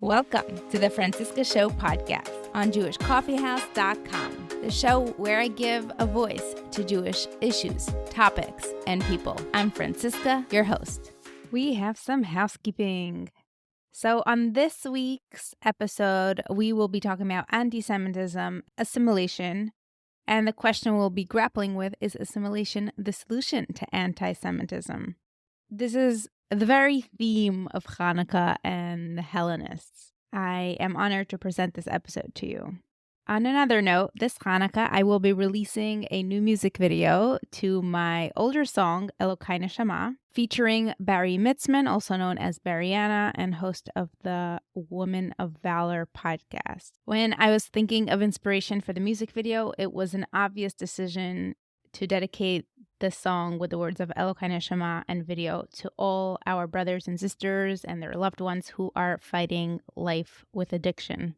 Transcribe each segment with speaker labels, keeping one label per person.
Speaker 1: Welcome to the Francisca Show podcast on JewishCoffeehouse.com, the show where I give a voice to Jewish issues, topics, and people. I'm Francisca, your host. We have some housekeeping. So on this week's episode, we will be talking about anti-Semitism, assimilation, and the question we'll be grappling with is assimilation the solution to anti-Semitism? This is the very theme of Hanukkah and the Hellenists. I am honored to present this episode to you. On another note, this Hanukkah, I will be releasing a new music video to my older song, Elokai Neshama, featuring Barry Mitzman, also known as Barriana, and host of the Woman of Valor podcast. When I was thinking of inspiration for the music video, it was an obvious decision to dedicate the song with the words of Elokai Neshama and video to all our brothers and sisters and their loved ones who are fighting life with addiction.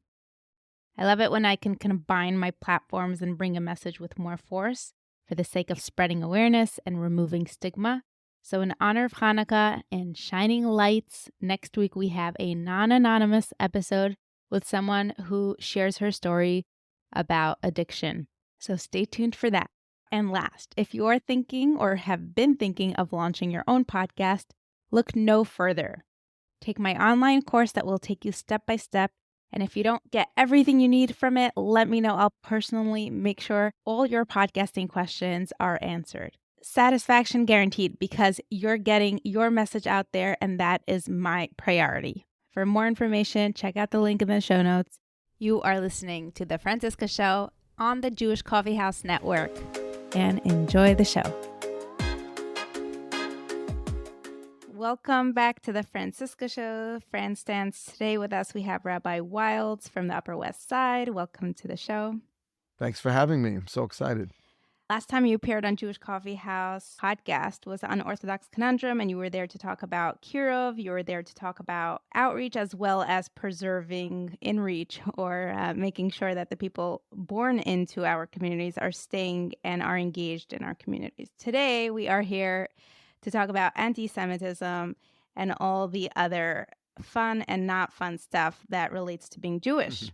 Speaker 1: I love it when I can combine my platforms and bring a message with more force for the sake of spreading awareness and removing stigma. So in honor of Hanukkah and shining lights, next week we have a non-anonymous episode with someone who shares her story about addiction. So stay tuned for that. And last, if you are thinking or have been thinking of launching your own podcast, look no further. Take my online course that will take you step by step. And if you don't get everything you need from it, let me know. I'll personally make sure all your podcasting questions are answered. Satisfaction guaranteed because you're getting your message out there, and that is my priority. For more information, check out the link in the show notes. You are listening to The Francisca Show on the Jewish Coffee House Network. And enjoy the show. Welcome back to the Francisca Show. Fran stands today with us. We have Rabbi Wildes from the Upper West Side. Welcome to the show.
Speaker 2: Thanks for having me. I'm so excited.
Speaker 1: Last time you appeared on Jewish Coffee House podcast was the Unorthodox Conundrum, and you were there to talk about Kirov. You were there to talk about outreach as well as preserving inreach, or making sure that the people born into our communities are staying and are engaged in our communities. Today, we are here to talk about anti-Semitism and all the other fun and not fun stuff that relates to being Jewish. Mm-hmm.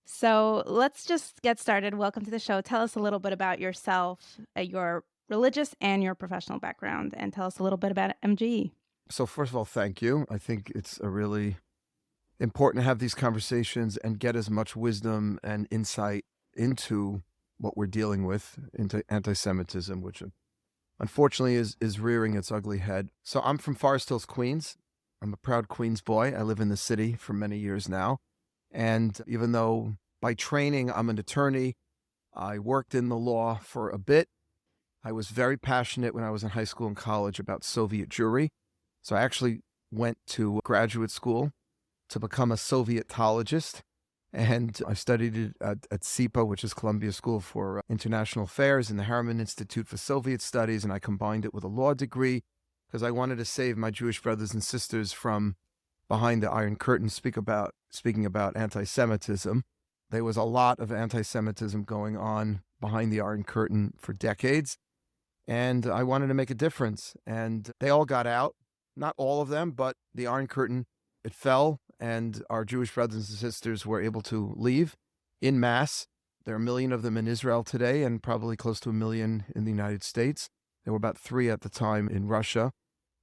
Speaker 1: So let's just get started. Welcome to the show. Tell us a little bit about yourself, your religious and your professional background, and tell us a little bit about MGE.
Speaker 2: So first of all, thank you. I think it's a really important to have these conversations and get as much wisdom and insight into what we're dealing with, into anti-Semitism, which unfortunately is rearing its ugly head. So I'm from Forest Hills, Queens. I'm a proud Queens boy. I live in the city for many years now. And even though by training I'm an attorney, I worked in the law for a bit. I was very passionate when I was in high school and college about Soviet Jewry. So I actually went to graduate school to become a Sovietologist. And I studied it at SIPA, which is Columbia School for International Affairs, and the Harriman Institute for Soviet Studies. And I combined it with a law degree because I wanted to save my Jewish brothers and sisters from behind the Iron Curtain. Speaking about anti-Semitism, there was a lot of anti-Semitism going on behind the Iron Curtain for decades, and I wanted to make a difference. And they all got out, not all of them, but the Iron Curtain, it fell, and our Jewish brothers and sisters were able to leave en masse. There are 1 million of them in Israel today, and probably close to 1 million in the United States. There were about 3 at the time in Russia.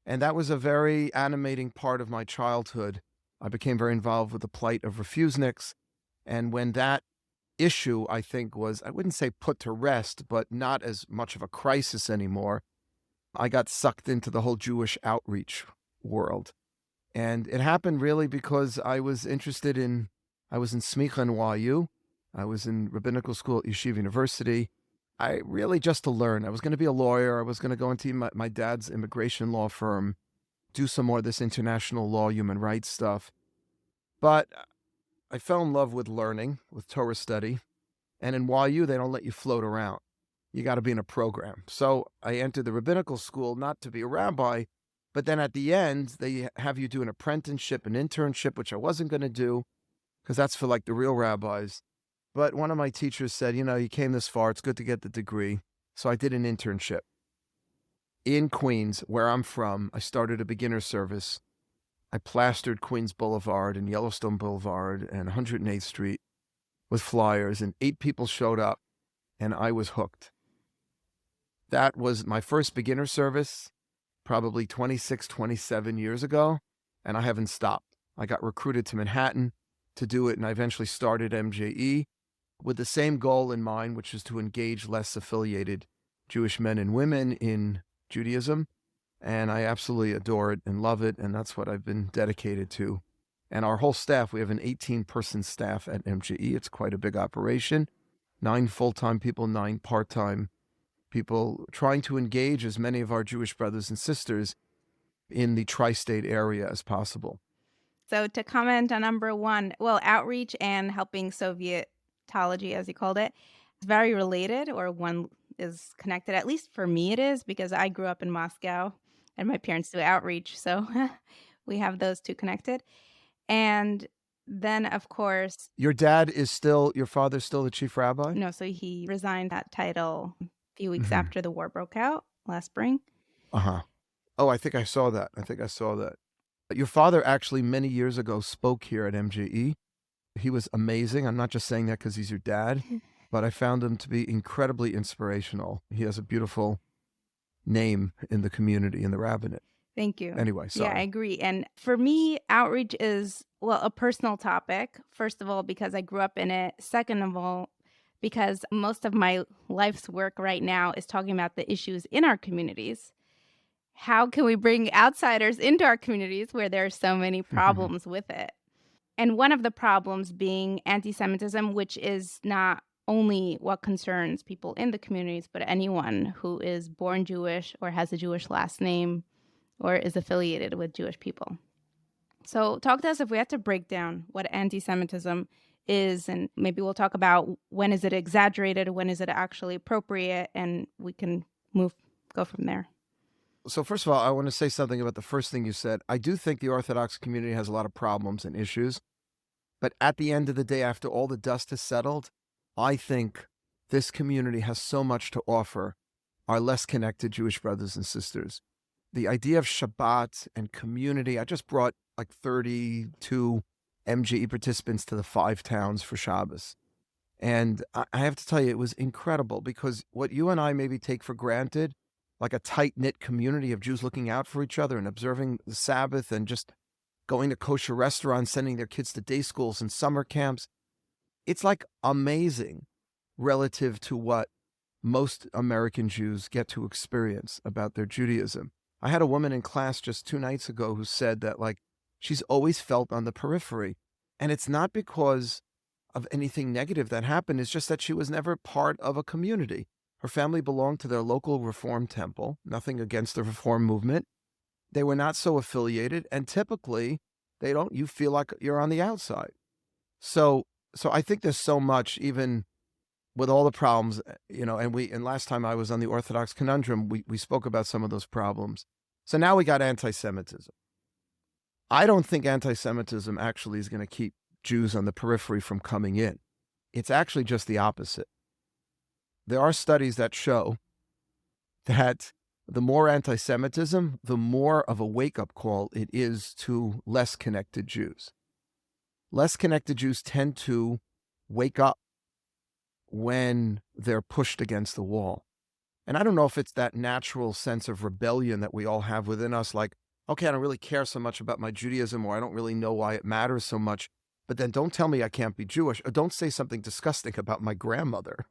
Speaker 2: And that was a very animating part of my childhood. I became very involved with the plight of refuseniks. And when that issue, I think, was, I wouldn't say put to rest, but not as much of a crisis anymore, I got sucked into the whole Jewish outreach world. And it happened really because I was in Smicha and YU. I was in rabbinical school at Yeshiva University. I really just to learn. I was going to be a lawyer. I was going to go into my dad's immigration law firm, do some more of this international law, human rights stuff. But I fell in love with learning, with Torah study. And in YU, they don't let you float around. You got to be in a program. So I entered the rabbinical school, not to be a rabbi, but then at the end, they have you do an apprenticeship, an internship, which I wasn't going to do because that's for like the real rabbis. But one of my teachers said, you came this far, it's good to get the degree. So I did an internship. in Queens, where I'm from, I started a beginner service I plastered Queens Boulevard and Yellowstone Boulevard and 108th Street with flyers, and 8 people showed up, and I was hooked. That was my first beginner service, probably 26, 27 years ago, and I haven't stopped. I got recruited to Manhattan to do it, and I eventually started MJE with the same goal in mind, which is to engage less affiliated Jewish men and women in Judaism. And I absolutely adore it and love it, and that's what I've been dedicated to. And our whole staff, we have an 18-person staff at MJE. It's quite a big operation. 9 full-time people, 9 part-time people, trying to engage as many of our Jewish brothers and sisters in the tri-state area as possible.
Speaker 1: So to comment on number 1, well, outreach and helping Sovietology, as you called it, is very related, or one is connected. At least for me it is, because I grew up in Moscow and my parents do outreach. So we have those two connected. And then, of course...
Speaker 2: Your father's still the chief rabbi?
Speaker 1: No, so he resigned that title a few weeks after the war broke out last spring.
Speaker 2: Uh-huh. Oh, I think I saw that. Your father actually many years ago spoke here at MJE. He was amazing. I'm not just saying that because he's your dad, but I found him to be incredibly inspirational. He has a beautiful name in the community, in the rabbinate.
Speaker 1: Thank you.
Speaker 2: Anyway, sorry.
Speaker 1: Yeah, I agree. And for me, outreach is, well, a personal topic. First of all, because I grew up in it. Second of all, because most of my life's work right now is talking about the issues in our communities. How can we bring outsiders into our communities where there are so many problems with it? And one of the problems being anti-Semitism, which is not only what concerns people in the communities, but anyone who is born Jewish or has a Jewish last name or is affiliated with Jewish people. So talk to us, if we had to break down what anti-Semitism is, and maybe we'll talk about when is it exaggerated, when is it actually appropriate, and we can go from there.
Speaker 2: So first of all, I want to say something about the first thing you said. I do think the Orthodox community has a lot of problems and issues, but at the end of the day, after all the dust has settled, I think this community has so much to offer our less connected Jewish brothers and sisters. The idea of Shabbat and community, I just brought like 32 MJE participants to the 5 towns for Shabbos. And I have to tell you, it was incredible, because what you and I maybe take for granted, like a tight-knit community of Jews looking out for each other and observing the Sabbath and just going to kosher restaurants, sending their kids to day schools and summer camps. It's like amazing relative to what most American Jews get to experience about their Judaism. I had a woman in class just 2 nights ago who said that, like, she's always felt on the periphery. And it's not because of anything negative that happened. It's just that she was never part of a community. Her family belonged to their local Reform temple, nothing against the Reform movement. They were not so affiliated, and typically you feel like you're on the outside. So I think there's so much, even with all the problems, and last time I was on the Orthodox Conundrum, we spoke about some of those problems. So now we got anti-Semitism. I don't think anti-Semitism actually is going to keep Jews on the periphery from coming in. It's actually just the opposite. There are studies that show that the more anti-Semitism, the more of a wake-up call it is to less connected Jews. Less connected Jews tend to wake up when they're pushed against the wall. And I don't know if it's that natural sense of rebellion that we all have within us, like, okay, I don't really care so much about my Judaism, or I don't really know why it matters so much, but then don't tell me I can't be Jewish, or don't say something disgusting about my grandmother,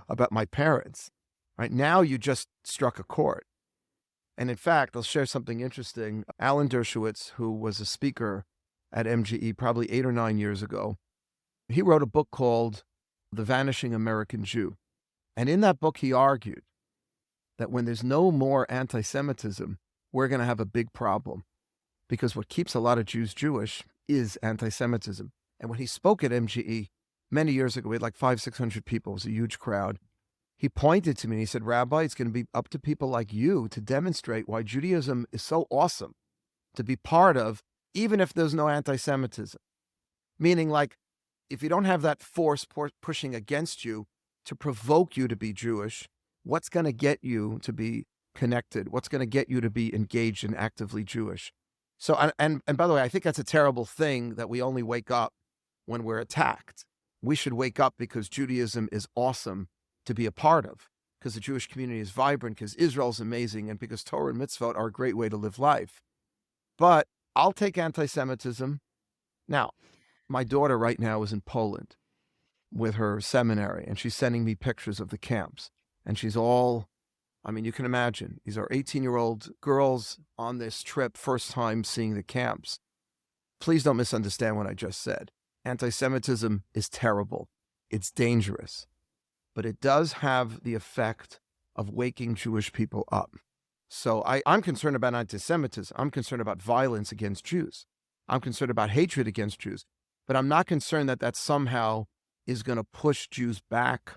Speaker 2: about my parents. Right now, you just struck a chord. And in fact, I'll share something interesting. Alan Dershowitz, who was a speaker at MJE probably 8 or 9 years ago, he wrote a book called The Vanishing American Jew. And in that book, he argued that when there's no more anti-Semitism, we're going to have a big problem, because what keeps a lot of Jews Jewish is anti-Semitism. And when he spoke at MJE many years ago, we had like 500-600 people. It was a huge crowd. He pointed to me and he said, Rabbi, it's going to be up to people like you to demonstrate why Judaism is so awesome to be part of, even if there's no anti-Semitism. Meaning, like, if you don't have that force pushing against you to provoke you to be Jewish, what's going to get you to be connected? What's going to get you to be engaged and actively Jewish? So, and by the way, I think that's a terrible thing that we only wake up when we're attacked. We should wake up because Judaism is awesome to be a part of, because the Jewish community is vibrant, because Israel's amazing, and because Torah and mitzvot are a great way to live life. But I'll take anti-Semitism. Now, my daughter right now is in Poland with her seminary, and she's sending me pictures of the camps. And she's all, I mean, you can imagine, these are 18-year-old girls on this trip, first time seeing the camps. Please don't misunderstand what I just said. Anti-Semitism is terrible. It's dangerous. But it does have the effect of waking Jewish people up. So I'm concerned about anti-Semitism. I'm concerned about violence against Jews. I'm concerned about hatred against Jews. But I'm not concerned that that somehow is going to push Jews back.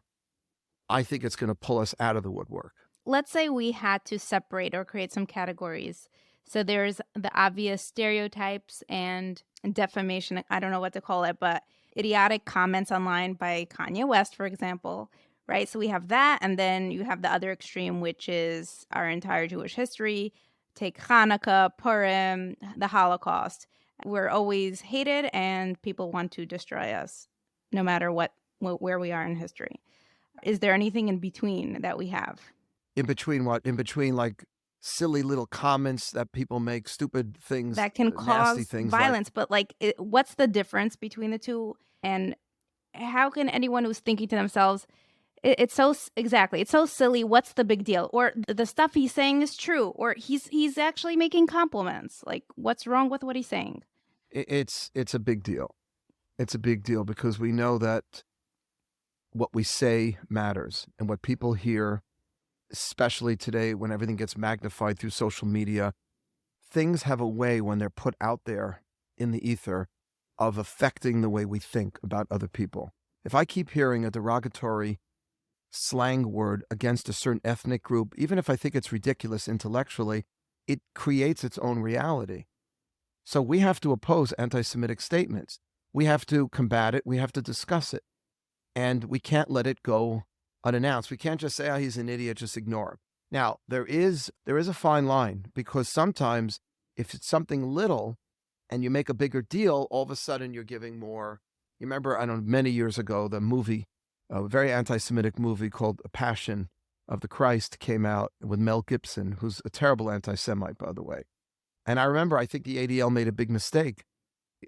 Speaker 2: I think it's going to pull us out of the woodwork.
Speaker 1: Let's say we had to separate or create some categories. So there's the obvious stereotypes and defamation, I don't know what to call it, but idiotic comments online by Kanye West, for example, right? So we have that, and then you have the other extreme, which is our entire Jewish history. Take Hanukkah, Purim, the Holocaust. We're always hated, and people want to destroy us, no matter where we are in history. Is there anything in between that we have?
Speaker 2: In between what? In between like silly little comments that people make, stupid things
Speaker 1: that can cause
Speaker 2: things
Speaker 1: violence. But what's the difference between the two? And how can anyone who's thinking to themselves, it's so silly, what's the big deal? Or the stuff he's saying is true, or he's actually making compliments. Like, what's wrong with what he's saying?
Speaker 2: It's a big deal. It's a big deal because we know that what we say matters, and what people hear, especially today when everything gets magnified through social media, things have a way when they're put out there in the ether of affecting the way we think about other people. If I keep hearing a derogatory slang word against a certain ethnic group, even if I think it's ridiculous intellectually, it creates its own reality. So we have to oppose anti-Semitic statements. We have to combat it. We have to discuss it. And we can't let it go unannounced. We can't just say, oh, he's an idiot, just ignore him. Now, there is a fine line, because sometimes if it's something little and you make a bigger deal, all of a sudden you're giving more. You remember, I don't know, many years ago, the movie, a very anti-Semitic movie called A Passion of the Christ came out with Mel Gibson, who's a terrible anti-Semite, by the way. And I remember, I think the ADL made a big mistake.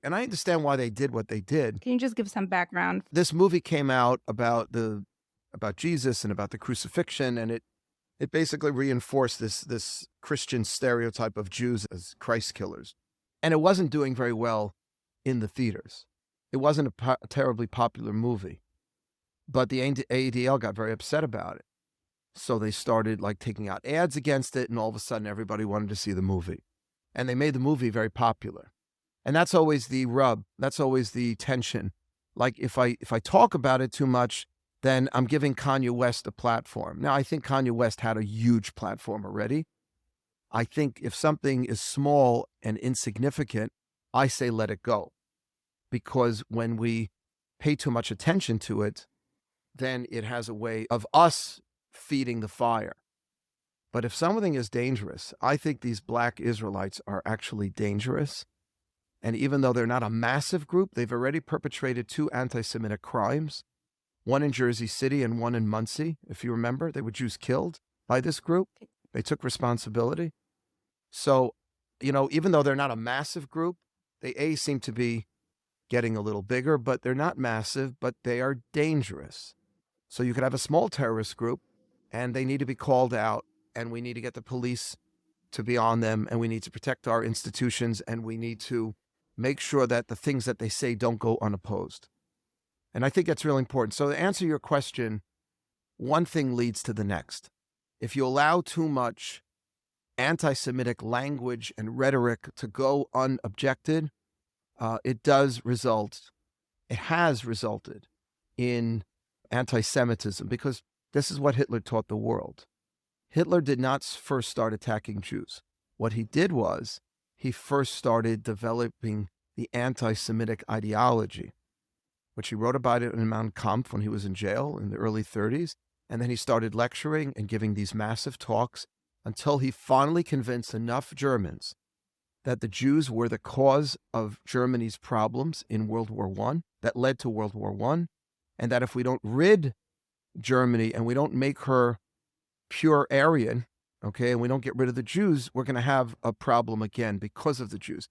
Speaker 2: And I understand why they did what they did.
Speaker 1: Can you just give some background?
Speaker 2: This movie came out about Jesus and about the crucifixion, and it basically reinforced this Christian stereotype of Jews as Christ killers. And it wasn't doing very well in the theaters. It wasn't a terribly popular movie. But the ADL got very upset about it. So they started taking out ads against it, and all of a sudden everybody wanted to see the movie. And they made the movie very popular. And that's always the rub. That's always the tension. Like if I talk about it too much, then I'm giving Kanye West a platform. Now, I think Kanye West had a huge platform already. I think if something is small and insignificant, I say let it go. Because when we pay too much attention to it, then it has a way of us feeding the fire. But if something is dangerous, I think these black Israelites are actually dangerous. And even though they're not a massive group, they've already perpetrated 2 anti-Semitic crimes, one in Jersey City and one in Muncie. If you remember, they were Jews killed by this group. They took responsibility. So, even though they're not a massive group, they seem to be getting a little bigger, but they're not massive, but they are dangerous. So you could have a small terrorist group, and they need to be called out, and we need to get the police to be on them, and we need to protect our institutions, and we need to make sure that the things that they say don't go unopposed. And I think that's really important. So to answer your question, one thing leads to the next. If you allow too much anti-Semitic language and rhetoric to go unobjected, it has resulted in anti-Semitism, because this is what Hitler taught the world. Hitler did not first start attacking Jews. What he did was he first started developing the anti-Semitic ideology, which he wrote about it in Mein Kampf when he was in jail in the early 30s. And then he started lecturing and giving these massive talks until he finally convinced enough Germans that the Jews were the cause of Germany's problems in World War I, that led to World War I, and that if we don't rid Germany and we don't make her pure Aryan, okay, and we don't get rid of the Jews, we're going to have a problem again because of the Jews.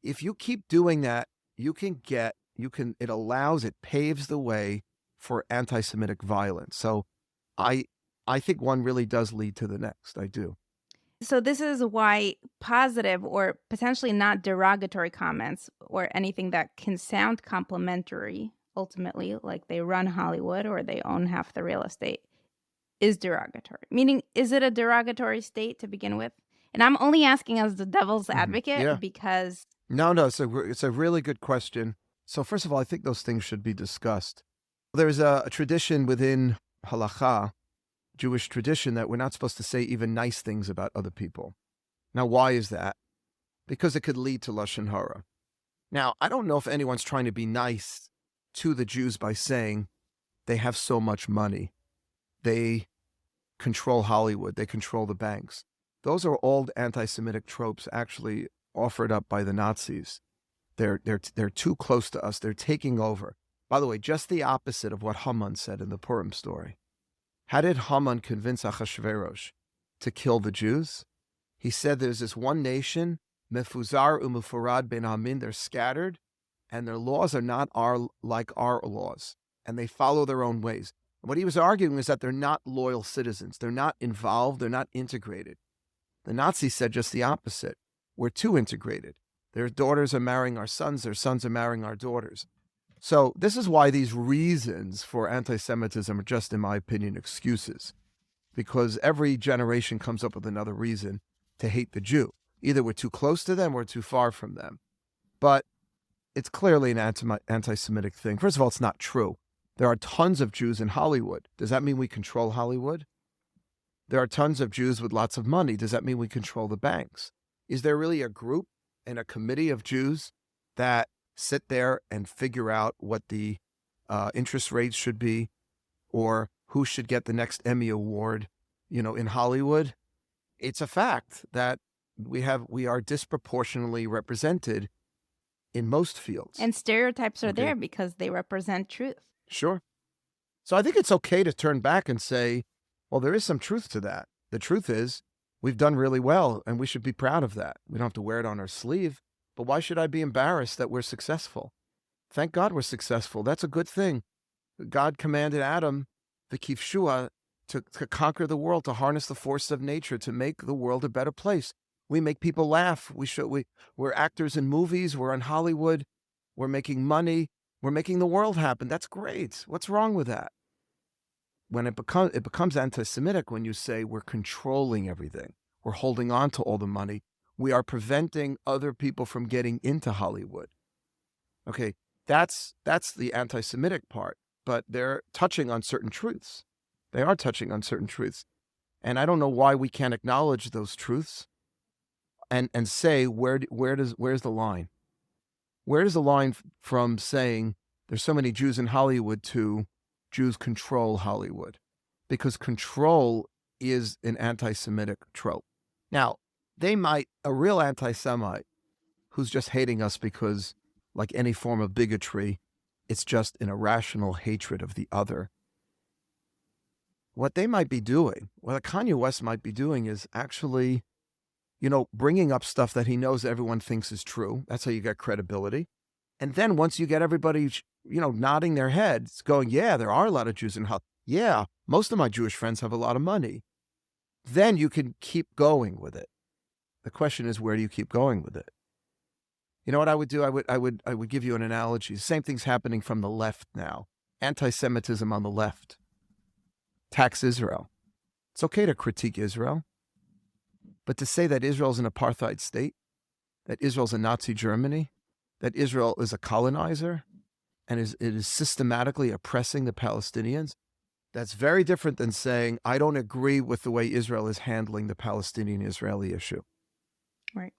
Speaker 2: If you keep doing that, it paves the way for anti-Semitic violence. So I think one really does lead to the next. I do.
Speaker 1: So this is why positive or potentially not derogatory comments or anything that can sound complimentary, ultimately, like they run Hollywood or they own half the real estate, is derogatory. Meaning, is it a derogatory state to begin with? And I'm only asking as the devil's advocate because...
Speaker 2: No, it's a really good question. So first of all, I think those things should be discussed. There's a tradition within halakha, Jewish tradition, that we're not supposed to say even nice things about other people. Now, why is that? Because it could lead to lashon hara. Now, I don't know if anyone's trying to be nice to the Jews by saying they have so much money. They control Hollywood. They control the banks. Those are old anti-Semitic tropes actually offered up by the Nazis. They're too close to us. They're taking over. By the way, just the opposite of what Haman said in the Purim story. How did Haman convince Achashverosh to kill the Jews? He said there's this one nation, mefuzar umufurad ben hamin, they're scattered, and their laws are not like our laws, and they follow their own ways. And what he was arguing is that they're not loyal citizens. They're not involved. They're not integrated. The Nazis said just the opposite. We're too integrated. Their daughters are marrying our sons. Their sons are marrying our daughters. So this is why these reasons for anti-Semitism are just, in my opinion, excuses. Because every generation comes up with another reason to hate the Jew. Either we're too close to them or too far from them. But it's clearly an anti-Semitic thing. First of all, it's not true. There are tons of Jews in Hollywood. Does that mean we control Hollywood? There are tons of Jews with lots of money. Does that mean we control the banks? Is there really a group and a committee of Jews that sit there and figure out what the interest rates should be, or who should get the next Emmy Award, in Hollywood? It's a fact that we are disproportionately represented in most fields.
Speaker 1: And stereotypes are there because they represent truth.
Speaker 2: Sure. So I think it's okay to turn back and say, well, there is some truth to that. The truth is we've done really well and we should be proud of that. We don't have to wear it on our sleeve, but why should I be embarrassed that we're successful? Thank God we're successful. That's a good thing. God commanded Adam, the kifshua, to conquer the world, to harness the force of nature, to make the world a better place. We make people laugh. We're actors in movies. We're in Hollywood. We're making money. We're making the world happen. That's great. What's wrong with that? When it becomes anti-Semitic when you say we're controlling everything. We're holding on to all the money. We are preventing other people from getting into Hollywood. Okay, that's the anti-Semitic part, but they're touching on certain truths. They are touching on certain truths. And I don't know why we can't acknowledge those truths and say, where's the line? Where does the line from saying there's so many Jews in Hollywood to Jews control Hollywood? Because control is an anti-Semitic trope. Now, a real anti-Semite who's just hating us because, like any form of bigotry, it's just an irrational hatred of the other. What they might be doing, what Kanye West might be doing is actually, bringing up stuff that he knows everyone thinks is true. That's how you get credibility. And then once you get everybody, nodding their heads, going, yeah, there are a lot of Jews in Hollywood. Yeah, most of my Jewish friends have a lot of money. Then you can keep going with it. The question is, where do you keep going with it? You know what I would do? I would give you an analogy. The same thing's happening from the left now. Anti-Semitism on the left. Tax Israel. It's okay to critique Israel, but to say that Israel's an apartheid state, that Israel's a Nazi Germany, that Israel is a colonizer, and it is systematically oppressing the Palestinians, that's very different than saying, I don't agree with the way Israel is handling the Palestinian-Israeli issue.
Speaker 1: Right.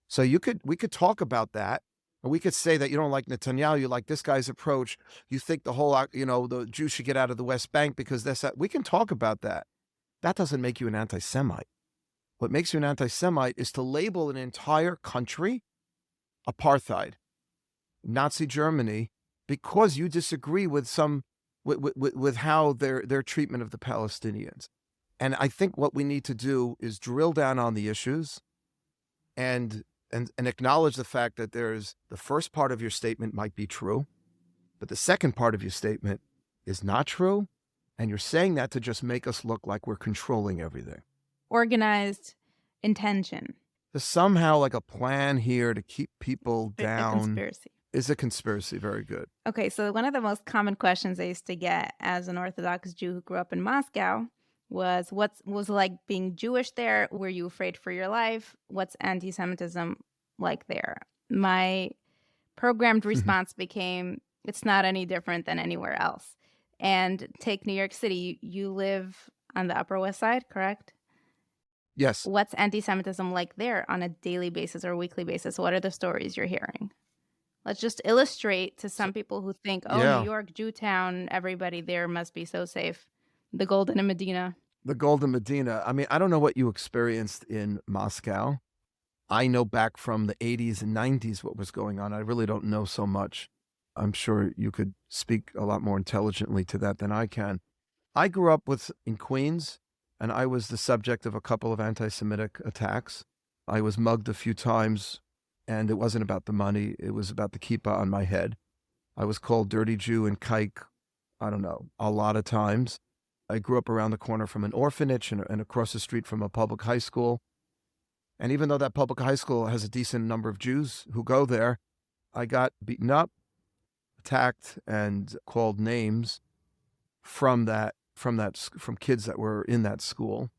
Speaker 2: So we could talk about that, and we could say that you don't like Netanyahu, you like this guy's approach, you think the whole, the Jews should get out of the West Bank because we can talk about that. That doesn't make you an anti-Semite. What makes you an anti-Semite is to label an entire country apartheid, Nazi Germany, because you disagree with with how their treatment of the Palestinians. And I think what we need to do is drill down on the issues and acknowledge the fact that there's the first part of your statement might be true, but the second part of your statement is not true. And you're saying that to just make us look like we're controlling everything.
Speaker 1: Organized intention.
Speaker 2: There's somehow like a plan here to keep people down.
Speaker 1: A conspiracy.
Speaker 2: Is a conspiracy. Very good.
Speaker 1: Okay, so one of the most common questions I used to get as an Orthodox Jew who grew up in Moscow was, what was it like being Jewish there? Were you afraid for your life? What's anti-Semitism like there? My programmed response became, it's not any different than anywhere else. And take New York City. You live on the Upper West Side, correct?
Speaker 2: Yes.
Speaker 1: What's anti-Semitism like there on a daily basis or weekly basis? What are the stories you're hearing? Let's just illustrate to some people who think, New York, Jewtown, everybody there must be so safe. The Golden Medina.
Speaker 2: The Golden Medina. I mean, I don't know what you experienced in Moscow. I know back from the 80s and 90s what was going on. I really don't know so much. I'm sure you could speak a lot more intelligently to that than I can. I grew up in Queens, and I was the subject of a couple of anti-Semitic attacks. I was mugged a few times, and it wasn't about the money. It was about the kippah on my head. I was called Dirty Jew and Kike, I don't know, a lot of times. I grew up around the corner from an orphanage and across the street from a public high school. And even though that public high school has a decent number of Jews who go there, I got beaten up, attacked, and called names from kids that were in that school.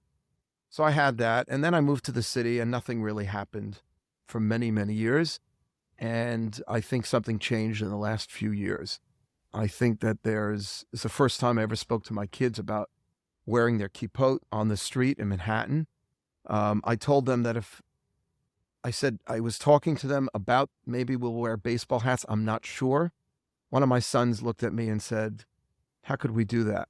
Speaker 2: So I had that. And then I moved to the city and nothing really happened for many, many years. And I think something changed in the last few years. I think that it's the first time I ever spoke to my kids about wearing their kippot on the street in Manhattan. I told them that I was talking to them about maybe we'll wear baseball hats. I'm not sure. One of my sons looked at me and said, how could we do that?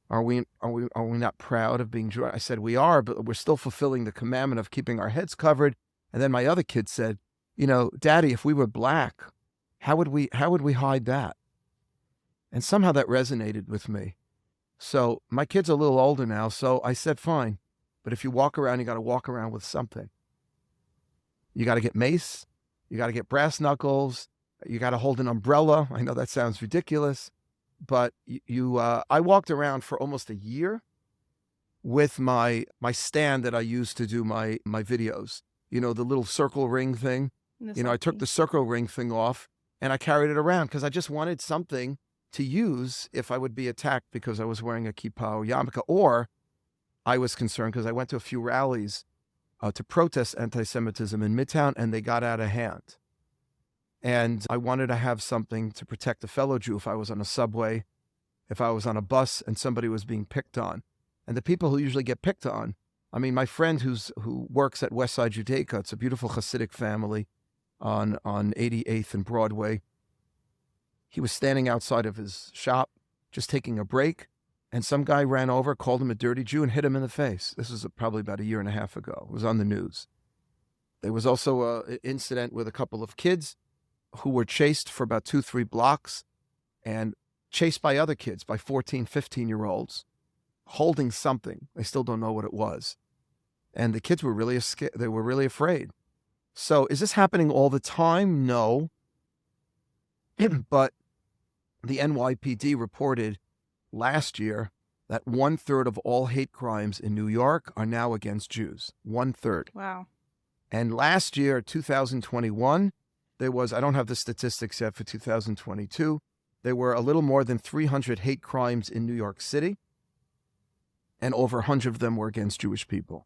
Speaker 2: Are we not proud of being Jewish? I said, we are, but we're still fulfilling the commandment of keeping our heads covered. And then my other kid said, Daddy, if we were black, how would we hide that? And somehow that resonated with me. So my kid's a little older now, so I said, fine. But if you walk around, you got to walk around with something. You got to get mace. You got to get brass knuckles. You got to hold an umbrella. I know that sounds ridiculous, but I walked around for almost a year with my stand that I used to do my videos. The little circle ring thing. I took the circle ring thing off and I carried it around because I just wanted something to use if I would be attacked because I was wearing a kippah or yarmulke, or I was concerned because I went to a few rallies to protest anti-Semitism in Midtown and they got out of hand. And I wanted to have something to protect a fellow Jew if I was on a subway, if I was on a bus and somebody was being picked on. And the people who usually get picked on, I mean, my friend who works at Westside Judaica, it's a beautiful Hasidic family on 88th and Broadway. He was standing outside of his shop, just taking a break, and some guy ran over, called him a dirty Jew, and hit him in the face. This was probably about a year and a half ago. It was on the news. There was also an incident with a couple of kids who were chased for about 2-3 blocks and chased by other kids, by 14, 15-year-olds, holding something. They still don't know what it was. And the kids were really scared. They were really afraid. So is this happening all the time? No. But the NYPD reported last year that 1/3 of all hate crimes in New York are now against Jews. 1/3.
Speaker 1: Wow.
Speaker 2: And last year, 2021, there was, I don't have the statistics yet for 2022, there were a little more than 300 hate crimes in New York City, and over 100 of them were against Jewish people.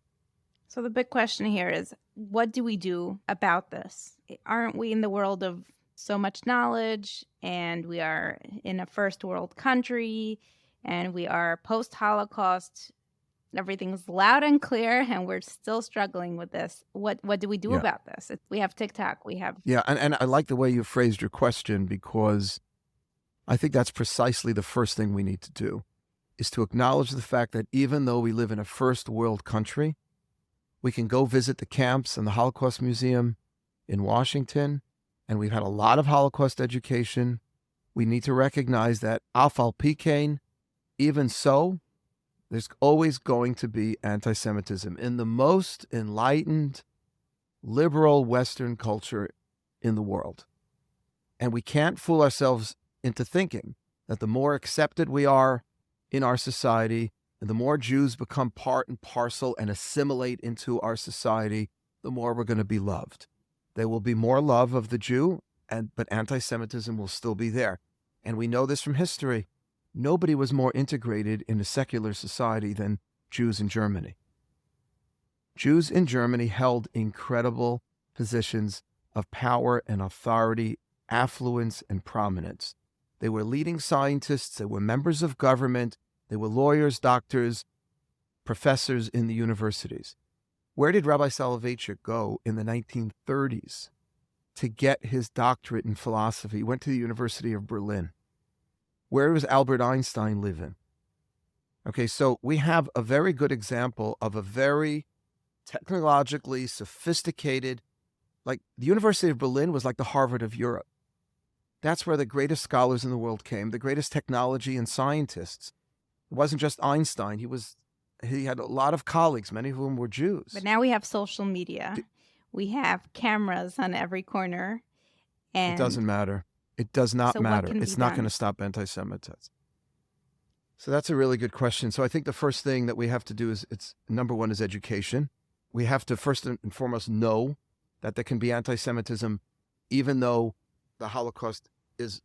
Speaker 1: So the big question here is, what do we do about this? Aren't we in the world of so much knowledge, and we are in a first world country, and we are post-Holocaust? Everything's loud and clear, and we're still struggling with this. What do we do about this? We have TikTok. We have...
Speaker 2: Yeah, and I like the way you phrased your question, because I think that's precisely the first thing we need to do, is to acknowledge the fact that even though we live in a first world country, We can go visit the camps and the Holocaust Museum in Washington, and we've had a lot of Holocaust education. We need to recognize that Af al pi kein, even so, there's always going to be anti-Semitism in the most enlightened, liberal Western culture in the world. And we can't fool ourselves into thinking that the more accepted we are in our society, and the more Jews become part and parcel and assimilate into our society, the more we're going to be loved. There will be more love of the Jew, but anti-Semitism will still be there. And we know this from history. Nobody was more integrated in a secular society than Jews in Germany. Jews in Germany held incredible positions of power and authority, affluence and prominence. They were leading scientists, they were members of government, they were lawyers, doctors, professors in the universities. Where did Rabbi Soloveitchik go in the 1930s to get his doctorate in philosophy? He went to the University of Berlin. Where was Albert Einstein living? Okay, so we have a very good example of a very technologically sophisticated, like the University of Berlin was like the Harvard of Europe. That's where the greatest scholars in the world came, the greatest technology and scientists. It wasn't just Einstein. He had a lot of colleagues, many of whom were Jews.
Speaker 1: But now we have social media. We have cameras on every corner. And
Speaker 2: it doesn't matter. It does not matter. It's not going to stop anti-Semitism. So that's a really good question. So I think the first thing that we have to do is, number one is education. We have to first and foremost know that there can be anti-Semitism, even though the Holocaust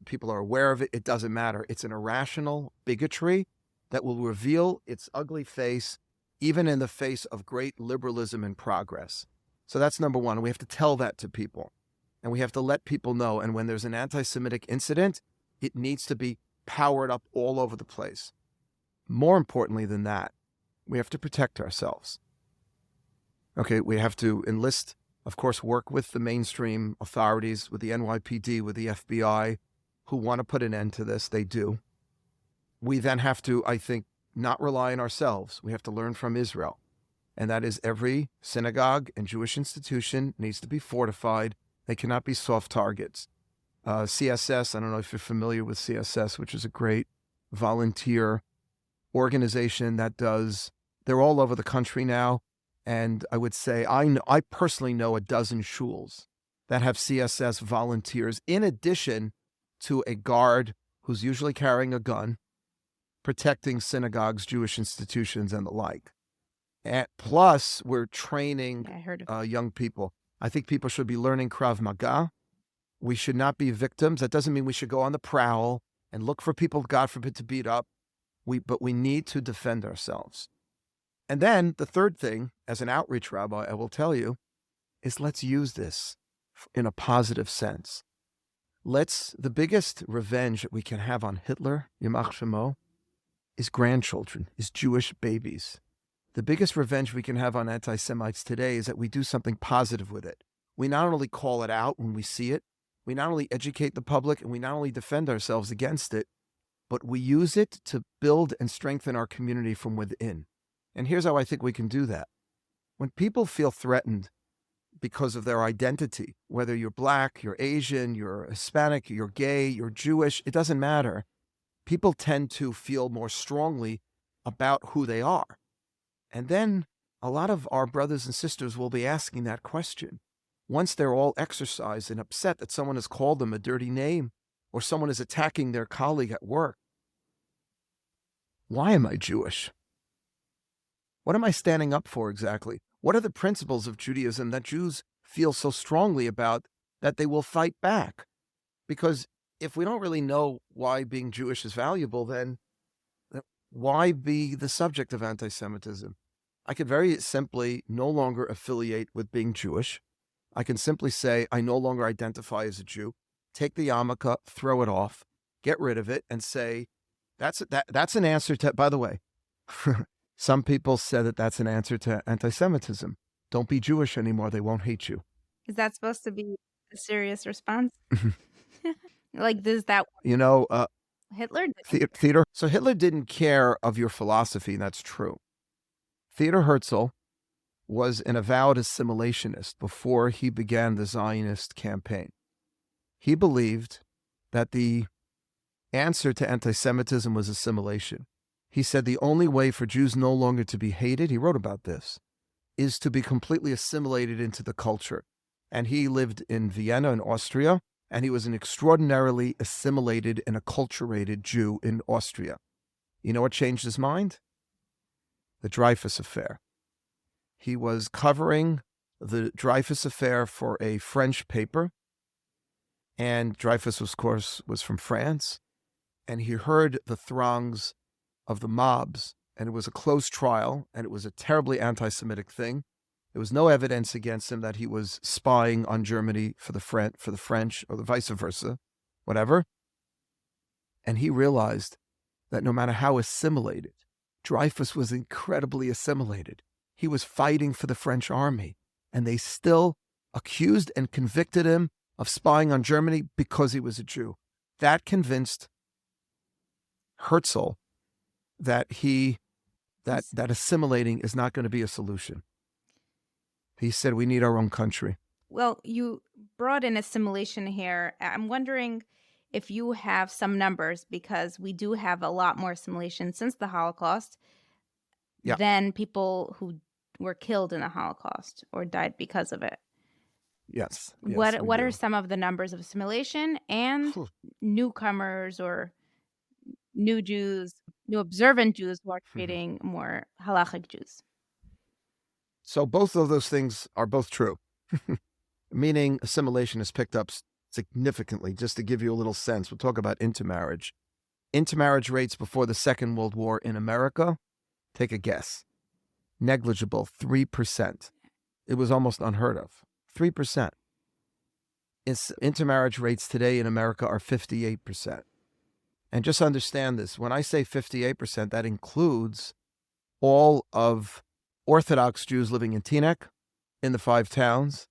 Speaker 2: people are aware of it. It doesn't matter. It's an irrational bigotry that will reveal its ugly face, even in the face of great liberalism and progress. So that's number one. We have to tell that to people, and we have to let people know. And when there's an anti-Semitic incident, it needs to be powered up all over the place. More importantly than that, we have to protect ourselves. Okay, we have to enlist, of course, work with the mainstream authorities, with the NYPD, with the FBI, who want to put an end to this. They do. We then have to, I think, not rely on ourselves. We have to learn from Israel. And that is every synagogue and Jewish institution needs to be fortified. They cannot be soft targets. CSS, I don't know if you're familiar with CSS, which is a great volunteer organization they're all over the country now. And I would say, I personally know a dozen shuls that have CSS volunteers, in addition to a guard who's usually carrying a gun, protecting synagogues, Jewish institutions, and the like. And plus, we're training young people. I think people should be learning Krav Maga. We should not be victims. That doesn't mean we should go on the prowl and look for people, God forbid, to beat up. But we need to defend ourselves. And then the third thing, as an outreach rabbi, I will tell you, is let's use this in a positive sense. The biggest revenge that we can have on Hitler, Yimach Shemo, is grandchildren, is Jewish babies. The biggest revenge we can have on anti-Semites today is that we do something positive with it. We not only call it out when we see it, we not only educate the public, and we not only defend ourselves against it, but we use it to build and strengthen our community from within. And here's how I think we can do that. When people feel threatened because of their identity, whether you're Black, you're Asian, you're Hispanic, you're gay, you're Jewish, it doesn't matter. People tend to feel more strongly about who they are. And then a lot of our brothers and sisters will be asking that question. Once they're all exercised and upset that someone has called them a dirty name, or someone is attacking their colleague at work, why am I Jewish? What am I standing up for exactly? What are the principles of Judaism that Jews feel so strongly about that they will fight back? Because if we don't really know why being Jewish is valuable, then why be the subject of anti-Semitism? I could very simply no longer affiliate with being Jewish. I can simply say I no longer identify as a Jew, take the yarmulke, throw it off, get rid of it, and say, that's an answer to, by the way, some people said that that's an answer to anti-Semitism. Don't be Jewish anymore. They won't hate you.
Speaker 1: Is that supposed to be a serious response? Like, does that... Hitler didn't
Speaker 2: Theodor. So Hitler didn't care of your philosophy, and that's true. Theodor Herzl was an avowed assimilationist before he began the Zionist campaign. He believed that the answer to anti-Semitism was assimilation. He said the only way for Jews no longer to be hated, he wrote about this, is to be completely assimilated into the culture. And he lived in Vienna in Austria, and he was an extraordinarily assimilated and acculturated Jew in Austria. You know what changed his mind? The Dreyfus Affair. He was covering the Dreyfus Affair for a French paper, and Dreyfus, of course, was from France, and he heard the throngs of the mobs, and it was a closed trial, and it was a terribly anti-Semitic thing. There was no evidence against him that he was spying on Germany for the French, or the vice versa, whatever. And he realized that no matter how assimilated, Dreyfus was incredibly assimilated. He was fighting for the French army, and they still accused and convicted him of spying on Germany because he was a Jew. That convinced Herzl that that assimilating is not going to be a solution. He said, we need our own country.
Speaker 1: Well, you brought in assimilation here. I'm wondering if you have some numbers, because we do have a lot more assimilation since the Holocaust than people who were killed in the Holocaust or died because of it.
Speaker 2: Yes.
Speaker 1: What are some of the numbers of assimilation and newcomers or new Jews, new observant Jews who are creating more halachic Jews?
Speaker 2: So both of those things are both true, meaning assimilation has picked up significantly. Just to give you a little sense, we'll talk about intermarriage. Intermarriage rates before the Second World War in America, take a guess, negligible, 3%. It was almost unheard of, 3%. Intermarriage rates today in America are 58%. And just understand this, when I say 58%, that includes all of Orthodox Jews living in Teaneck, in the 5 towns,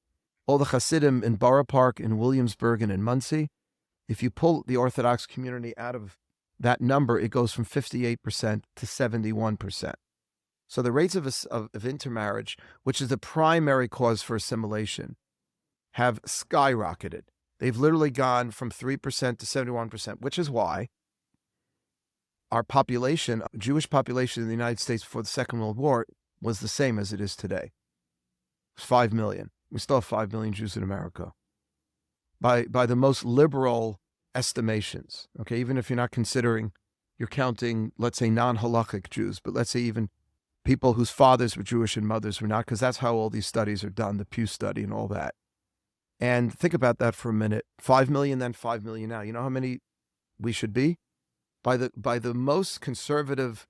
Speaker 2: all the Hasidim in Borough Park, in Williamsburg, and in Muncie. If you pull the Orthodox community out of that number, it goes from 58% to 71%. So the rates of intermarriage, which is the primary cause for assimilation, have skyrocketed. They've literally gone from 3% to 71%, which is why our population, Jewish population in the United States before the Second World War, was the same as it is today. It was 5 million. We still have 5 million Jews in America. By the most liberal estimations, okay, even if you're not considering, you're counting, let's say, non-halachic Jews, but let's say even people whose fathers were Jewish and mothers were not, because that's how all these studies are done, the Pew study and all that. And think about that for a minute. 5 million then, 5 million now. You know how many we should be? By the most conservative,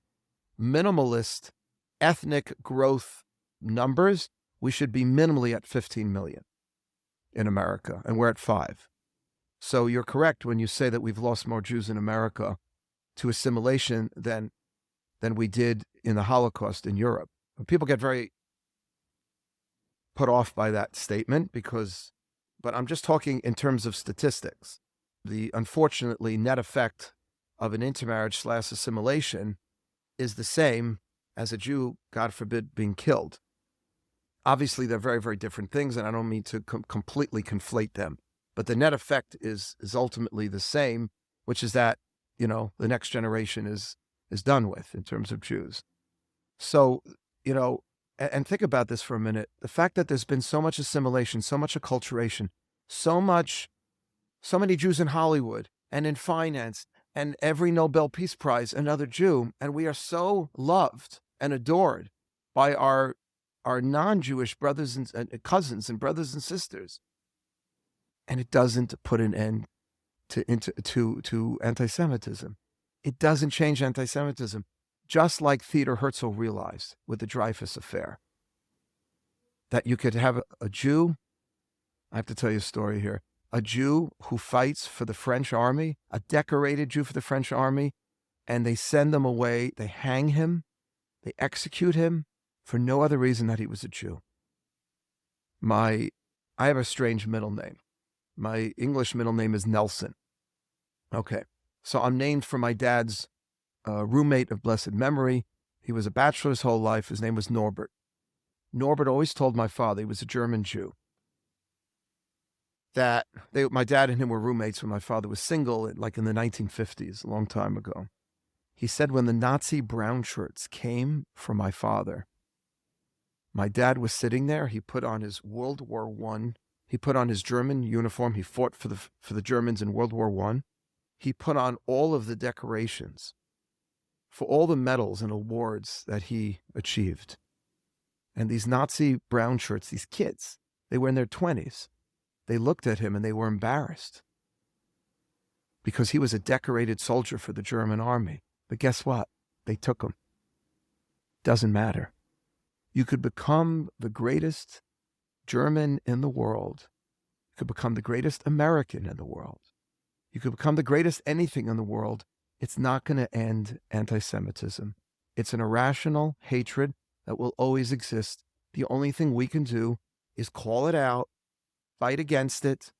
Speaker 2: minimalist, ethnic growth numbers, we should be minimally at 15 million in America, and we're at 5. So you're correct when you say that we've lost more Jews in America to assimilation than we did in the Holocaust in Europe. People get very put off by that statement but I'm just talking in terms of statistics. The unfortunately net effect of an intermarriage / assimilation is the same as a Jew, God forbid, being killed. Obviously, they're very, very different things, and I don't mean to completely conflate them. But the net effect is ultimately the same, which is that, the next generation is done with in terms of Jews. So, and think about this for a minute. The fact that there's been so much assimilation, so much acculturation, so many Jews in Hollywood and in finance, and every Nobel Peace Prize, another Jew, and we are so loved and adored by our non-Jewish brothers and cousins and brothers and sisters. And it doesn't put an end to anti-Semitism. It doesn't change anti-Semitism, just like Theodor Herzl realized with the Dreyfus Affair, that you could have a Jew, I have to tell you a story here, a Jew who fights for the French army, a decorated Jew for the French army, and they send them away, they hang him, they execute him for no other reason that he was a Jew. I have a strange middle name. My English middle name is Nelson. Okay, so I'm named for my dad's roommate of blessed memory. He was a bachelor his whole life. His name was Norbert. Norbert always told my father, he was a German Jew, that my dad and him were roommates when my father was single, like in the 1950s, a long time ago. He said when the Nazi brown shirts came for my father, my dad was sitting there. He put on his World War I. He put on his German uniform. He fought for the Germans in World War I. He put on all of the decorations for all the medals and awards that he achieved. And these Nazi brown shirts, these kids, they were in their 20s. They looked at him and they were embarrassed because he was a decorated soldier for the German army. But guess what? They took him. Doesn't matter. You could become the greatest German in the world. You could become the greatest American in the world. You could become the greatest anything in the world. It's not going to end anti-Semitism. It's an irrational hatred that will always exist. The only thing we can do is call it out, fight against it,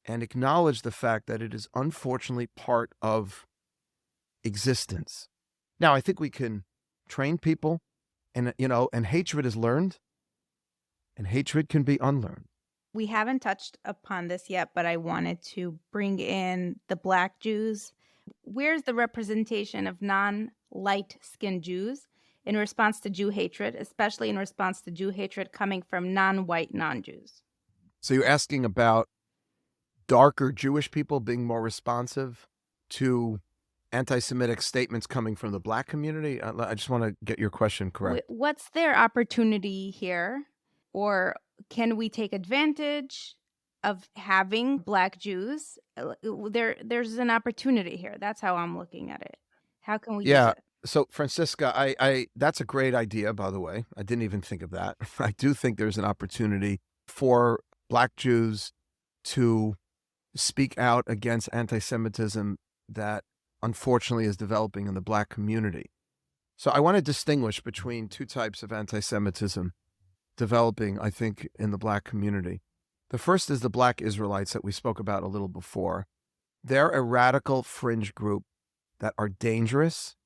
Speaker 2: and acknowledge the fact that it is unfortunately part of existence. Now, I think we can train people, and hatred is learned, and hatred can be unlearned.
Speaker 1: We haven't touched upon this yet, but I wanted to bring in the Black Jews. Where's the representation of non-light-skinned Jews in response to Jew hatred, especially in response to Jew hatred coming from non-white, non-Jews?
Speaker 2: So you're asking about darker Jewish people being more responsive to anti-Semitic statements coming from the Black community? I just want to get your question correct.
Speaker 1: What's their opportunity here? Or can we take advantage of having Black Jews? There's an opportunity here. That's how I'm looking at it. How can we use it?
Speaker 2: So Francisca, I that's a great idea, by the way. I didn't even think of that. I do think there's an opportunity for Black Jews to speak out against anti-Semitism that unfortunately is developing in the Black community. So I want to distinguish between two types of anti-Semitism developing, I think, in the Black community. The first is the Black Israelites that we spoke about a little before. They're a radical fringe group that are dangerous.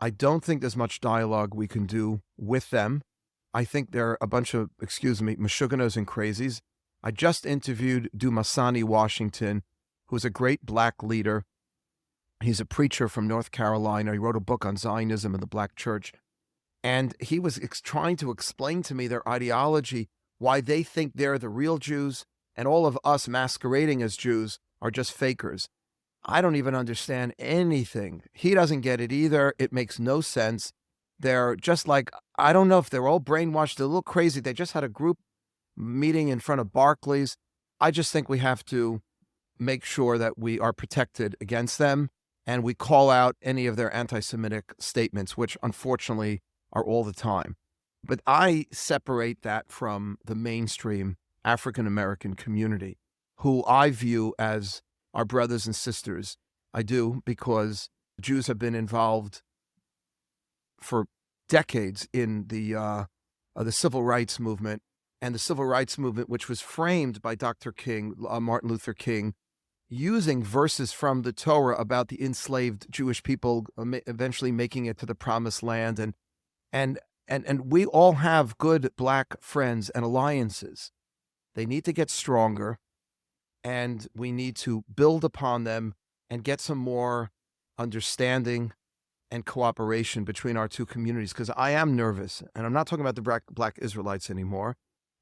Speaker 2: I don't think there's much dialogue we can do with them. I think they're a bunch of, meshuganos and crazies. I just interviewed Dumasani Washington, who's a great Black leader. He's a preacher from North Carolina. He wrote a book on Zionism and the Black church. And he was trying to explain to me their ideology, why they think they're the real Jews, and all of us masquerading as Jews are just fakers. I don't even understand anything. He doesn't get it either. It makes no sense. They're just like, I don't know if they're all brainwashed. They're a little crazy. They just had a group meeting in front of Barclays. I just think we have to make sure that we are protected against them, and we call out any of their anti-Semitic statements, which unfortunately are all the time. But I separate that from the mainstream African-American community, who I view as our brothers and sisters. I do, because Jews have been involved for decades in the civil rights movement, and the civil rights movement, which was framed by Dr. King, Martin Luther King, using verses from the Torah about the enslaved Jewish people eventually making it to the promised land. And we all have good Black friends and alliances. They need to get stronger, and we need to build upon them and get some more understanding and cooperation between our two communities. Because I am nervous, and I'm not talking about the Black Israelites anymore.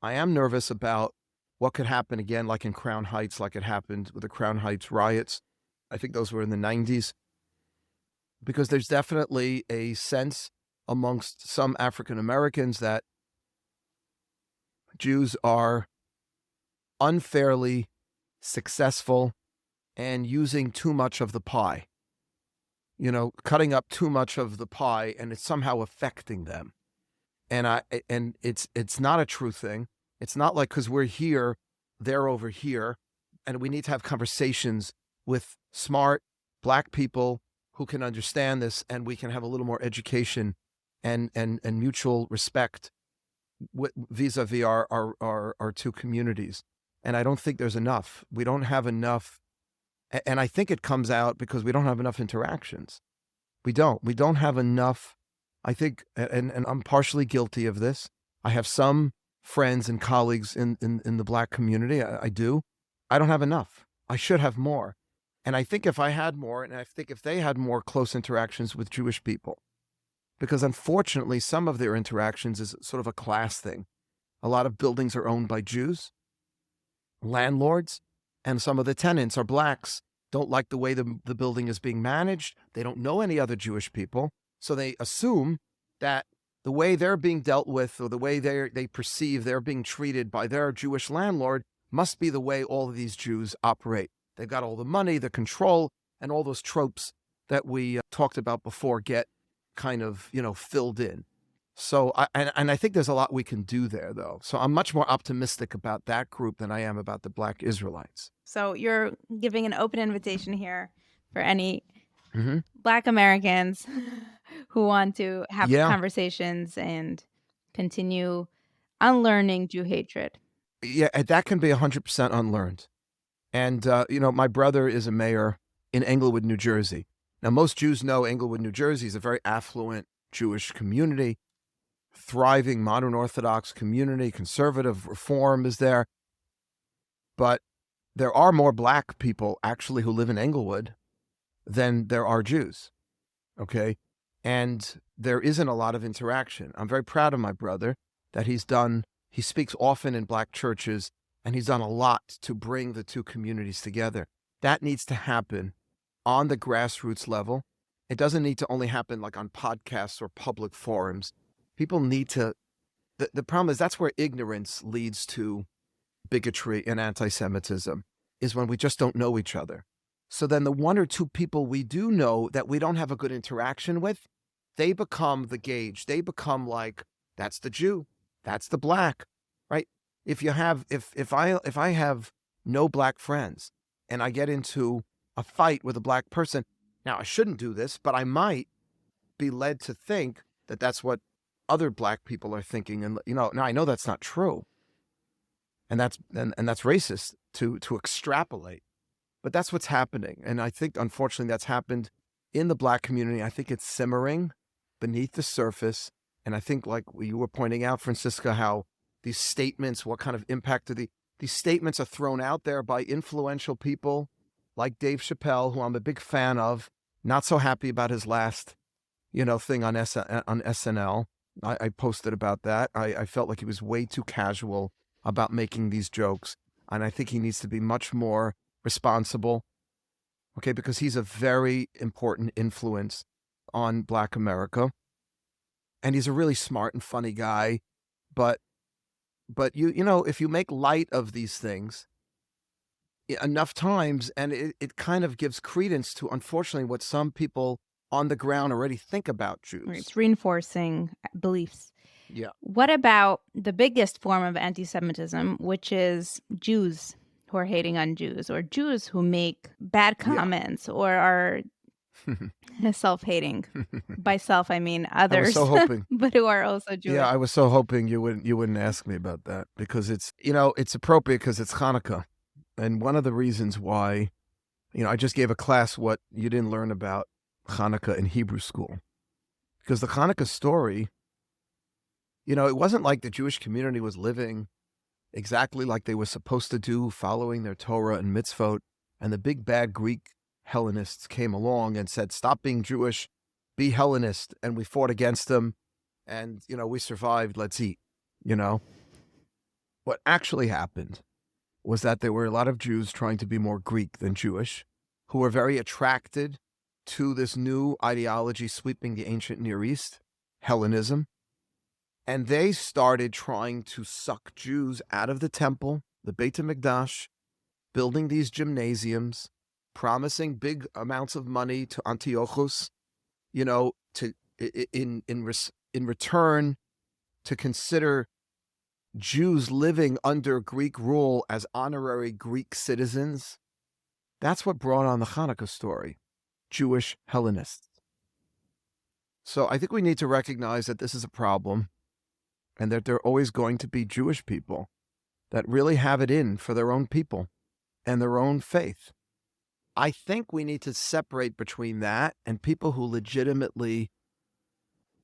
Speaker 2: I am nervous about what could happen again, like in Crown Heights, like it happened with the Crown Heights riots. I think those were in the 90s. Because there's definitely a sense amongst some African Americans that Jews are unfairly successful and using too much of the pie, cutting up too much of the pie, and it's somehow affecting them. And it's not a true thing. It's not like because we're here, they're over here, and we need to have conversations with smart Black people who can understand this, and we can have a little more education and mutual respect vis-a-vis our two communities. And I don't think there's enough. We don't have enough. And I think it comes out because we don't have enough interactions. We don't have enough. I think, and I'm partially guilty of this, I have some friends and colleagues in the Black community. I do. I don't have enough. I should have more. And I think if I had more, and I think if they had more close interactions with Jewish people, because unfortunately, some of their interactions is sort of a class thing. A lot of buildings are owned by Jews, landlords, and some of the tenants are Blacks, don't like the way the building is being managed. They don't know any other Jewish people. So they assume that the way they're being dealt with or the way they perceive they're being treated by their Jewish landlord must be the way all of these Jews operate. They've got all the money, the control, and all those tropes that we talked about before get kind of, filled in. So, I think there's a lot we can do there, though. So I'm much more optimistic about that group than I am about the Black Israelites.
Speaker 1: So you're giving an open invitation here for any Black Americans who want to have conversations and continue unlearning Jew hatred.
Speaker 2: Yeah, that can be 100% unlearned. And, my brother is a mayor in Englewood, New Jersey. Now, most Jews know Englewood, New Jersey is a very affluent Jewish community, thriving modern Orthodox community, conservative reform is there. But there are more Black people actually who live in Englewood than there are Jews, okay? And there isn't a lot of interaction. I'm very proud of my brother that he speaks often in Black churches, and he's done a lot to bring the two communities together. That needs to happen on the grassroots level. It doesn't need to only happen like on podcasts or public forums. People need to, the problem is that's where ignorance leads to bigotry and anti-Semitism, is when we just don't know each other. So then the one or two people we do know that we don't have a good interaction with, they become the gauge. They become like, that's the Jew, that's the Black, right? If I have no Black friends and I get into a fight with a Black person, now I shouldn't do this, but I might be led to think that that's what other Black people are thinking. And, now I know that's not true. And that's racist to extrapolate, but that's what's happening. And I think, unfortunately, that's happened in the Black community. I think it's simmering beneath the surface. And I think, like you were pointing out, Francisca, how these statements, what kind of impact do these statements are thrown out there by influential people like Dave Chappelle, who I'm a big fan of, not so happy about his last, thing on SNL. I posted about that. I felt like he was way too casual about making these jokes. And I think he needs to be much more responsible, okay, because he's a very important influence on Black America. And he's a really smart and funny guy. But if you make light of these things enough times, and it kind of gives credence to, unfortunately, what some people on the ground already think about Jews.
Speaker 1: It's reinforcing beliefs.
Speaker 2: Yeah.
Speaker 1: What about the biggest form of anti-Semitism, which is Jews who are hating on Jews, or Jews who make bad comments or are self-hating? By self, I mean others.
Speaker 2: I was so hoping.
Speaker 1: But who are also Jewish.
Speaker 2: Yeah, I was so hoping you wouldn't ask me about that, because it's appropriate because it's Hanukkah. And one of the reasons why, I just gave a class what you didn't learn about Hanukkah in Hebrew school. Because the Hanukkah story, it wasn't like the Jewish community was living exactly like they were supposed to do, following their Torah and mitzvot, and the big bad Greek Hellenists came along and said, stop being Jewish, be Hellenist, and we fought against them, and, we survived, let's eat, What actually happened was that there were a lot of Jews trying to be more Greek than Jewish, who were very attracted to this new ideology sweeping the ancient Near East, Hellenism. And they started trying to suck Jews out of the temple, the Beit HaMikdash, building these gymnasiums, promising big amounts of money to Antiochus, in return to consider Jews living under Greek rule as honorary Greek citizens. That's what brought on the Hanukkah story, Jewish Hellenists. So I think we need to recognize that this is a problem, and that there are always going to be Jewish people that really have it in for their own people and their own faith. I think we need to separate between that and people who legitimately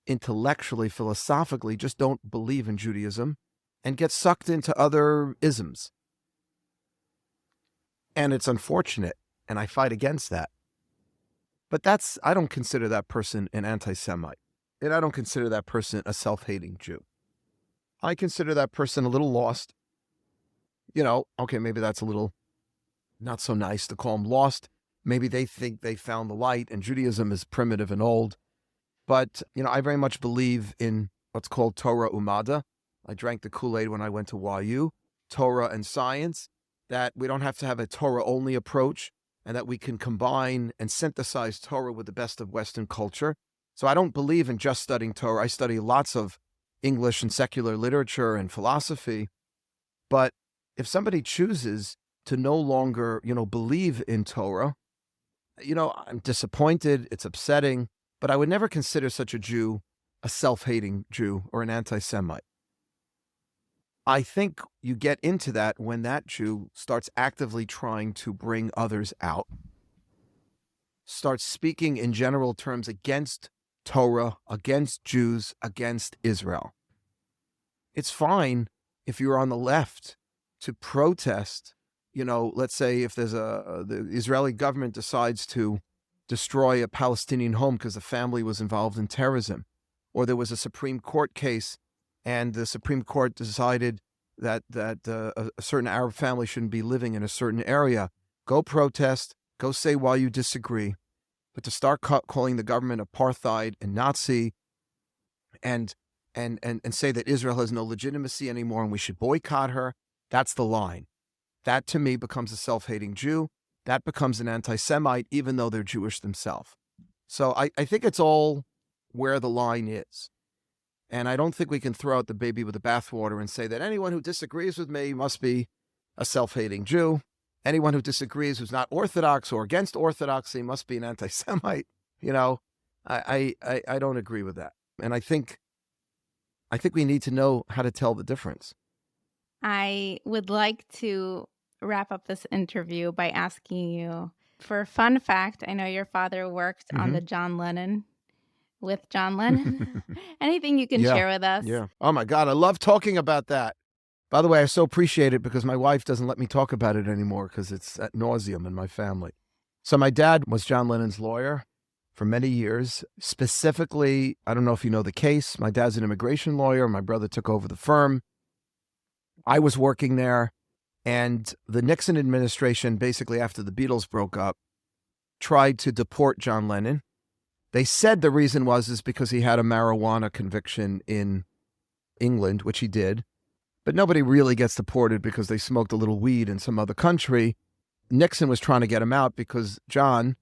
Speaker 2: intellectually, philosophically, just don't believe in Judaism and get sucked into other isms. And it's unfortunate, and I fight against that. But I don't consider that person an anti-Semite. And I don't consider that person a self-hating Jew. I consider that person a little lost. Okay, maybe that's a little not so nice to call them lost. Maybe they think they found the light and Judaism is primitive and old. But, I very much believe in what's called Torah Umada. I drank the Kool-Aid when I went to YU, Torah and science, that we don't have to have a Torah-only approach and that we can combine and synthesize Torah with the best of Western culture. So I don't believe in just studying Torah. I study lots of English and secular literature and philosophy. But if somebody chooses to no longer, believe in Torah, I'm disappointed, it's upsetting, but I would never consider such a Jew a self-hating Jew or an anti-Semite. I think you get into that when that Jew starts actively trying to bring others out, starts speaking in general terms against Torah, against Jews, against Israel. It's fine if you're on the left to protest, let's say if there's the Israeli government decides to destroy a Palestinian home because the family was involved in terrorism, or there was a Supreme Court case and the Supreme Court decided that a certain Arab family shouldn't be living in a certain area. Go protest, go say why you disagree. But to start calling the government apartheid and Nazi and say that Israel has no legitimacy anymore and we should boycott her, that's the line. That to me becomes a self-hating Jew. That becomes an anti-Semite, even though they're Jewish themselves. So I think it's all where the line is. And I don't think we can throw out the baby with the bathwater and say that anyone who disagrees with me must be a self-hating Jew. Anyone who disagrees, who's not Orthodox or against Orthodoxy, must be an anti-Semite. I don't agree with that. And I think we need to know how to tell the difference.
Speaker 1: I would like to wrap up this interview by asking you, for a fun fact, I know your father worked on the John Lennon with John Lennon. Anything you can share with us?
Speaker 2: Yeah. Oh my God, I love talking about that. By the way, I so appreciate it because my wife doesn't let me talk about it anymore because it's ad nauseum in my family. So my dad was John Lennon's lawyer for many years. Specifically, I don't know if you know the case. My dad's an immigration lawyer. My brother took over the firm. I was working there, and the Nixon administration, basically after the Beatles broke up, tried to deport John Lennon. They said the reason is because he had a marijuana conviction in England, which he did. But nobody really gets deported because they smoked a little weed in some other country. Nixon was trying to get him out because John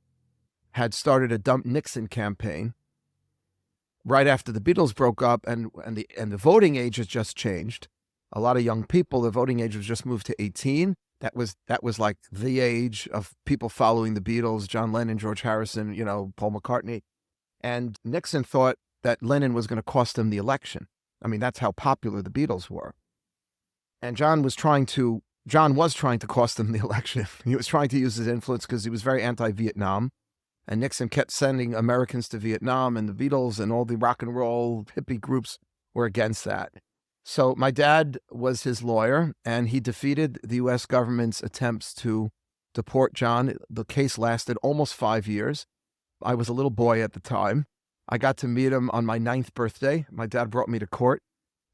Speaker 2: had started a Dump Nixon campaign right after the Beatles broke up, and the voting age has just changed. A lot of young people, the voting age was just moved to 18. That was like the age of people following the Beatles, John Lennon, George Harrison, Paul McCartney. And Nixon thought that Lennon was going to cost him the election. I mean, that's how popular the Beatles were. And John was trying to cost him the election. He was trying to use his influence because he was very anti-Vietnam. And Nixon kept sending Americans to Vietnam, and the Beatles and all the rock and roll hippie groups were against that. So my dad was his lawyer, and he defeated the U.S. government's attempts to deport John. The case lasted almost 5 years. I was a little boy at the time. I got to meet him on my 9th birthday. My dad brought me to court.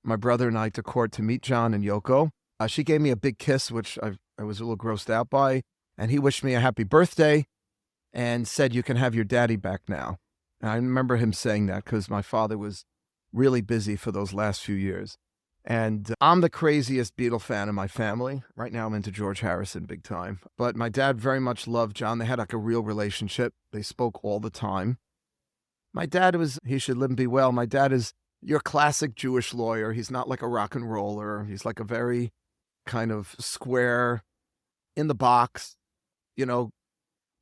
Speaker 2: My brother and I to court to meet John and Yoko. She gave me a big kiss, which I was a little grossed out by, and he wished me a happy birthday and said, "You can have your daddy back now." And I remember him saying that because my father was really busy for those last few years. And I'm the craziest Beatle fan in my family. Right now I'm into George Harrison big time. But my dad very much loved John. They had like a real relationship. They spoke all the time. My dad he should live and be well. My dad is your classic Jewish lawyer. He's not like a rock and roller. He's like a very kind of square, in the box,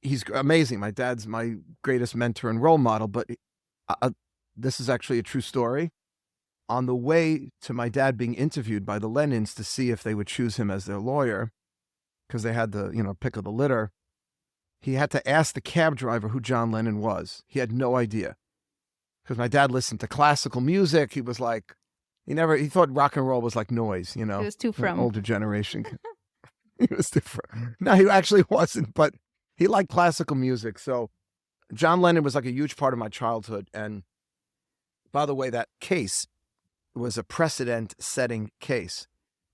Speaker 2: he's amazing. My dad's my greatest mentor and role model. But this is actually a true story. On the way to my dad being interviewed by the Lennons to see if they would choose him as their lawyer, because they had the, pick of the litter, he had to ask the cab driver who John Lennon was. He had no idea. because my dad listened to classical music. He was like, he thought rock and roll was like noise,
Speaker 1: It was too from.
Speaker 2: Older generation. He was different. No, he actually wasn't, but he liked classical music. So John Lennon was like a huge part of my childhood. And by the way, that case was a precedent-setting case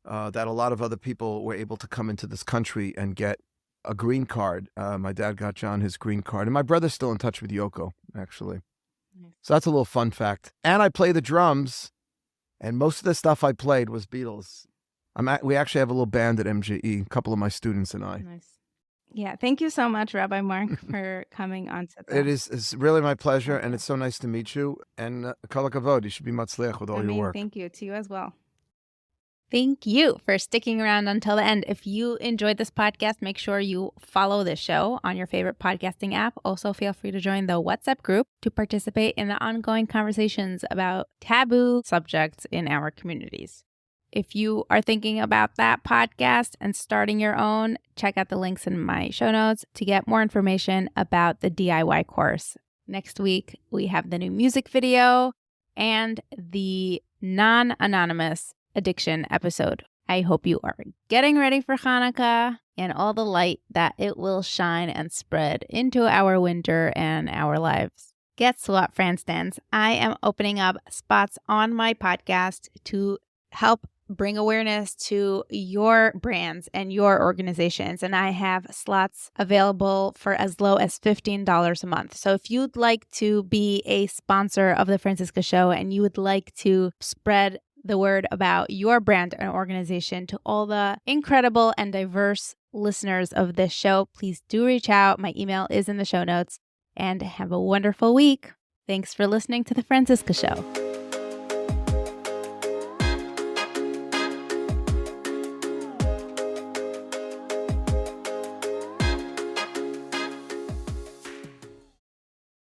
Speaker 2: that a lot of other people were able to come into this country and get a green card. My dad got John his green card. And my brother's still in touch with Yoko, actually. Nice. So that's a little fun fact. And I play the drums. And most of the stuff I played was Beatles. We actually have a little band at MJE, a couple of my students and I.
Speaker 1: Nice. Yeah, thank you so much, Rabbi Mark, for coming on.
Speaker 2: It's really my pleasure, and it's so nice to meet you. And kol hakavod, you should be matzliach with all your work.
Speaker 1: Thank you. To you as well. Thank you for sticking around until the end. If you enjoyed this podcast, make sure you follow the show on your favorite podcasting app. Also, feel free to join the WhatsApp group to participate in the ongoing conversations about taboo subjects in our communities. If you are thinking about that podcast and starting your own, check out the links in my show notes to get more information about the DIY course. Next week, we have the new music video and the non-anonymous addiction episode. I hope you are getting ready for Hanukkah and all the light that it will shine and spread into our winter and our lives. Guess what, Franstans? I am opening up spots on my podcast to help bring awareness to your brands and your organizations. And I have slots available for as low as $15 a month. So if you'd like to be a sponsor of the Francisca Show and you would like to spread the word about your brand and organization to all the incredible and diverse listeners of this show, please do reach out. My email is in the show notes. And have a wonderful week. Thanks for listening to The Francisca Show.